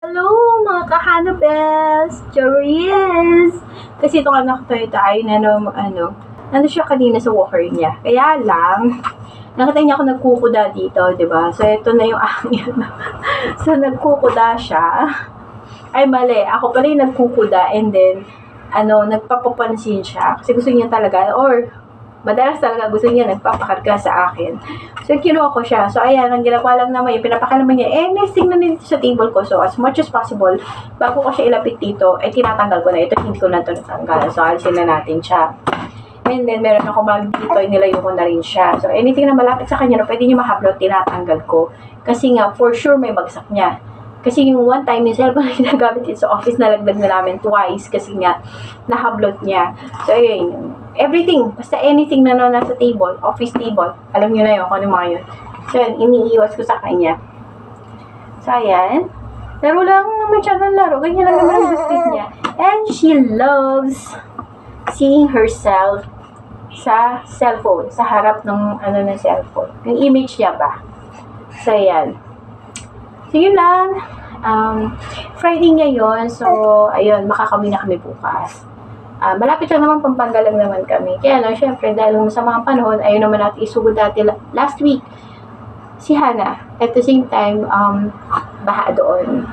Hello mga kahanabels! Charis! Kasi itong anak to ito ay nandun siya kanina sa walker niya. Kaya lang, nakita niya ako nagkukuda dito, di ba? So ito na yung akin. So nagkukuda siya. Ay mali, ako pala yung nagkukuda and then, nagpapapansin siya. Kasi gusto niya talaga, or madalas talaga gusto niya nagpapakarga sa akin. So, kinuha ko siya. So, ayan, ang ginagawa lang naman, yung pinapakalaman niya, nesting na dito sa table ko. So, as much as possible, bago ko siya ilapit dito, tinatanggal ko na. Ito, hindi ko na ito natanggal. So, alisin na natin siya. And then, meron ako dito, nilayo ko na rin siya. So, anything na malapit sa kanya na pwede niyo mahablot, tinatanggal ko. Kasi nga, for sure, may bagsak niya. Kasi yung one time, yung cellphone na ginagamit sa office, nalagdag na namin twice kasi nga, nahablot niya. So, ayun, everything, basta anything na nasa table, office table, alam nyo na yun, kung ano mga yun. So, yun, iniiwas ko sa kanya. So, ayan. Laro lang naman siya ng laro. Ganyan lang naman ang gusto niya. And she loves seeing herself sa cellphone, sa harap ng, ng cellphone. Yung image niya ba? So, ayan. So, yun lang. Friday ngayon. So, ayun, makakami na kami bukas. Malapit lang naman, Pampanga lang naman kami. Kaya lang, syempre, dahil sa mga panahon, ayun naman natin isugod dati last week, si Hana. At the same time, baha doon.